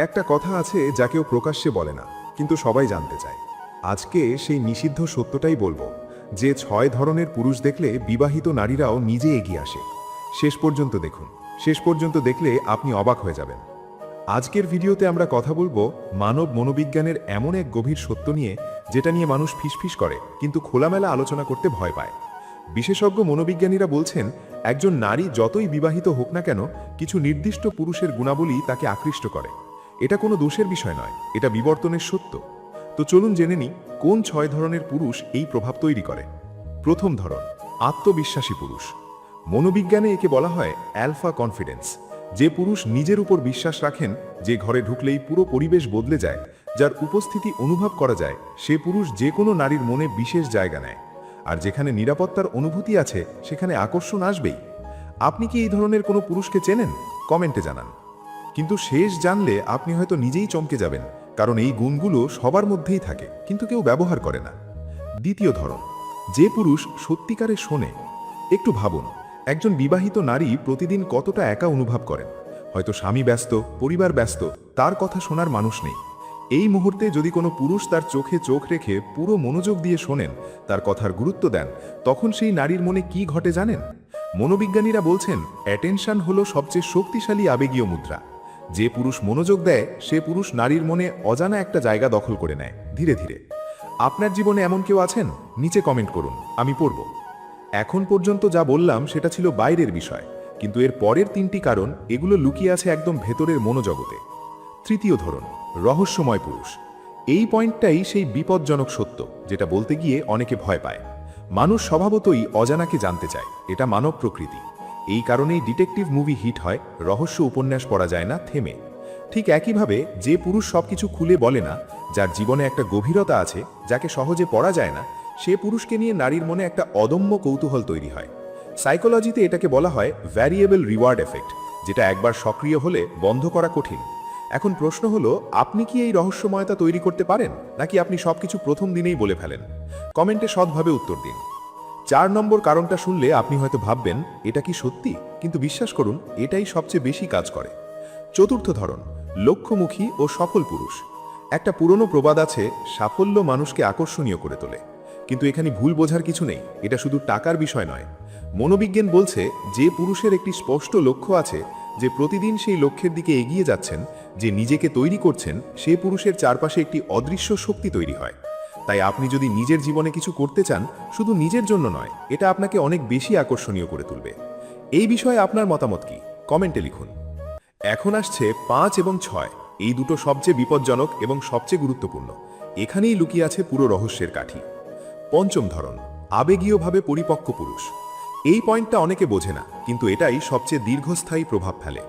একটা কথা আছে যা কেউ প্রকাশ্যে বলে না, কিন্তু সবাই জানতে চায়। আজকে সেই নিষিদ্ধ সত্যটাই বলবো, যে 6 ধরনের পুরুষ দেখলে বিবাহিত নারীরাও নিজে এগিয়ে আসে। শেষ পর্যন্ত দেখুন, শেষ পর্যন্ত দেখলে আপনি অবাক হয়ে যাবেন। আজকের ভিডিওতে আমরা কথা বলবো মানব মনোবিজ্ঞানের এমন এক গভীর সত্য নিয়ে, যেটা নিয়ে মানুষ ফিসফিস করে কিন্তু খোলামেলা আলোচনা করতে ভয় পায়। বিশেষজ্ঞ মনোবিজ্ঞানীরা বলছেন, একজন নারী যতই বিবাহিত হোক না কেন, কিছু নির্দিষ্ট পুরুষের গুণাবলী তাকে আকৃষ্ট করে। এটা কোনো দোষের বিষয় নয়, এটা বিবর্তনের সত্য। তো চলুন জেনে নিই কোন 6 ধরনের পুরুষ এই প্রভাব তৈরি করে। প্রথম ধরন, আত্মবিশ্বাসী পুরুষ। মনোবিজ্ঞানে একে বলা হয় অ্যালফা কনফিডেন্স। যে পুরুষ নিজের উপর বিশ্বাস রাখেন, যে ঘরে ঢুকলেই পুরো পরিবেশ বদলে যায়, যার উপস্থিতি অনুভব করা যায়, সে পুরুষ যে কোনো নারীর মনে বিশেষ জায়গা নেয়। আর যেখানে নিরাপত্তার অনুভূতি আছে, সেখানে আকর্ষণ আসবেই। আপনি কি এই ধরনের কোনো পুরুষকে চেনেন? কমেন্টে জানান। কিন্তু শেষ জানলে আপনি হয়তো নিজেই চমকে যাবেন, কারণ এই গুণগুলো সবার মধ্যেই থাকে, কিন্তু কেউ ব্যবহার করে না। দ্বিতীয় ধরন, যে পুরুষ সত্যিকারে শোনে। একটু ভাবুন, একজন বিবাহিত নারী প্রতিদিন কতটা একা অনুভব করেন। হয়তো স্বামী ব্যস্ত, পরিবার ব্যস্ত, তার কথা শোনার মানুষ নেই। এই মুহূর্তে যদি কোনো পুরুষ তার চোখে চোখ রেখে পুরো মনোযোগ দিয়ে শোনেন, তার কথার গুরুত্ব দেন, তখন সেই নারীর মনে কি ঘটে জানেন? মনোবিজ্ঞানীরা বলছেন, অ্যাটেনশন হলো সবচেয়ে শক্তিশালী আবেগীয় মুদ্রা। যে পুরুষ মনোযোগ দেয়, সে পুরুষ নারীর মনে অজানা একটা জায়গা দখল করে নেয় ধীরে ধীরে। আপনার জীবনে এমন কেউ আছেন? নিচে কমেন্ট করুন, আমি পড়ব। এখন পর্যন্ত যা বললাম সেটা ছিল বাইরের বিষয়, কিন্তু এর পরের 3টি কারণ, এগুলো লুকিয়ে আছে একদম ভেতরের মনোজগতে। তৃতীয় ধরন, রহস্যময় পুরুষ। এই পয়েন্টটাই সেই বিপজ্জনক সত্য, যেটা বলতে গিয়ে অনেকে ভয় পায়। মানুষ স্বভাবতই অজানাকে জানতে চায়, এটা মানব প্রকৃতি। এই কারণেই ডিটেকটিভ মুভি হিট হয়, রহস্য উপন্যাস পড়া যায় না থেমে। ঠিক একইভাবে যে পুরুষ সবকিছু খুলে বলে না, যার জীবনে একটা গভীরতা আছে যাকে সহজে পড়া যায় না, সে পুরুষকে নিয়ে নারীর মনে একটা অদম্য কৌতূহল তৈরি হয়। সাইকোলজিতে এটাকে বলা হয় ভ্যারিয়েবল রিওয়ার্ড এফেক্ট, যেটা একবার সক্রিয় হলে বন্ধ করা কঠিন। এখন প্রশ্ন হলো, আপনি কি এই রহস্যময়তা তৈরি করতে পারেন, নাকি আপনি সবকিছু প্রথম দিনেই বলে ফেলেন? কমেন্টে সৎভাবে উত্তর দিন। 4 নম্বর কারণটা শুনলে আপনি হয়তো ভাববেন, এটা কি সত্যি? কিন্তু বিশ্বাস করুন, এটাই সবচেয়ে বেশি কাজ করে। চতুর্থ ধরন, লক্ষ্যমুখী ও সফল পুরুষ। একটা পুরনো প্রবাদ আছে, সাফল্য মানুষকে আকর্ষণীয় করে তোলে। কিন্তু এখানে ভুল বোঝার কিছু নেই, এটা শুধু টাকার বিষয় নয়। মনোবিজ্ঞান বলছে, যে পুরুষের একটি স্পষ্ট লক্ষ্য আছে, যে প্রতিদিন সেই লক্ষ্যের দিকে এগিয়ে যাচ্ছেন, যে নিজেকে তৈরি করছেন, সে পুরুষের চারপাশে একটি অদৃশ্য শক্তি তৈরি হয়। তাই আপনি যদি নিজের জীবনে কিছু করতে চান, শুধু নিজের জন্য নয়, এটা আপনাকে অনেক বেশি আকর্ষণীয় করে তুলবে। এই বিষয়ে আপনার মতামত কি? কমেন্টে লিখুন। এখন আসছে 5 এবং 6, এই দুটো সবচেয়ে বিপজ্জনক এবং সবচেয়ে গুরুত্বপূর্ণ। এখানেই লুকিয়ে আছে পুরো রহস্যের কাঠি। পঞ্চম ধরন, আবেগীয়ভাবে পরিপক্ক পুরুষ। এই পয়েন্টটা অনেকে বোঝে না, কিন্তু এটাই সবচেয়ে দীর্ঘস্থায়ী প্রভাব ফেলে।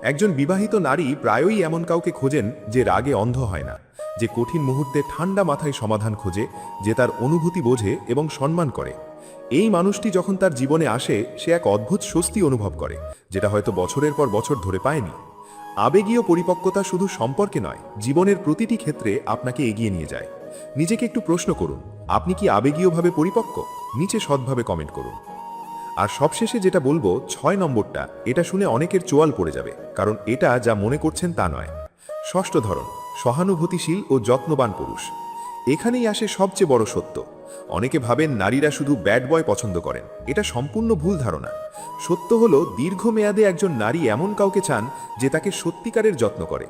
একজন বিবাহিত নারী প্রায়ই এমন কাউকে খোঁজেন, যে রাগে অন্ধ হয় না, যে কঠিন মুহূর্তে ঠান্ডা মাথায় সমাধান খোঁজে, যে তার অনুভূতি বোঝে এবং সম্মান করে। এই মানুষটি যখন তার জীবনে আসে, সে এক অদ্ভুত স্বস্তি অনুভব করে, যেটা হয়তো বছরের পর বছর ধরে পায়নি। আবেগীয় পরিপক্কতা শুধু সম্পর্কে নয়, জীবনের প্রতিটি ক্ষেত্রে আপনাকে এগিয়ে নিয়ে যায়। নিজেকে একটু প্রশ্ন করুন, আপনি কি আবেগীয়ভাবে পরিপক্ক? নিচে সৎভাবে কমেন্ট করুন। আর সবশেষে যেটা বলবো, 6 নম্বরটা, এটা শুনে অনেকের চোয়াল পড়ে যাবে, কারণ এটা যা মনে করছেন তা নয়। ষষ্ঠ ধরন, সহানুভূতিশীল ও যত্নবান পুরুষ। এখানেই আসে সবচেয়ে বড় সত্য। অনেকে ভাবেন নারীরা শুধু ব্যাড বয় পছন্দ করেন, এটা সম্পূর্ণ ভুল ধারণা। সত্য হলো, দীর্ঘমেয়াদে একজন নারী এমন কাউকে চান, যে তাকে সত্যিকারের যত্ন করে।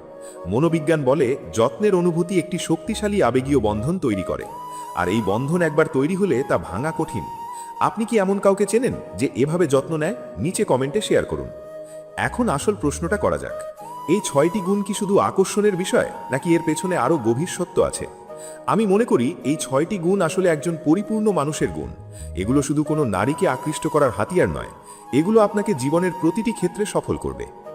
মনোবিজ্ঞান বলে, যত্নের অনুভূতি একটি শক্তিশালী আবেগীয় বন্ধন তৈরি করে। আর এই বন্ধন একবার তৈরি হলে তা ভাঙা কঠিন। আপনি কি এমন কাউকে চেনেন, যে এভাবে যত্ন নেয়? নিচে কমেন্টে শেয়ার করুন। এখন আসল প্রশ্নটা করা যাক, এই 6টি গুণ কি শুধু আকর্ষণের বিষয়, নাকি এর পেছনে আরও গভীর সত্য আছে? আমি মনে করি, এই 6টি গুণ আসলে একজন পরিপূর্ণ মানুষের গুণ। এগুলো শুধু কোনো নারীকে আকৃষ্ট করার হাতিয়ার নয়, এগুলো আপনাকে জীবনের প্রতিটি ক্ষেত্রে সফল করবে।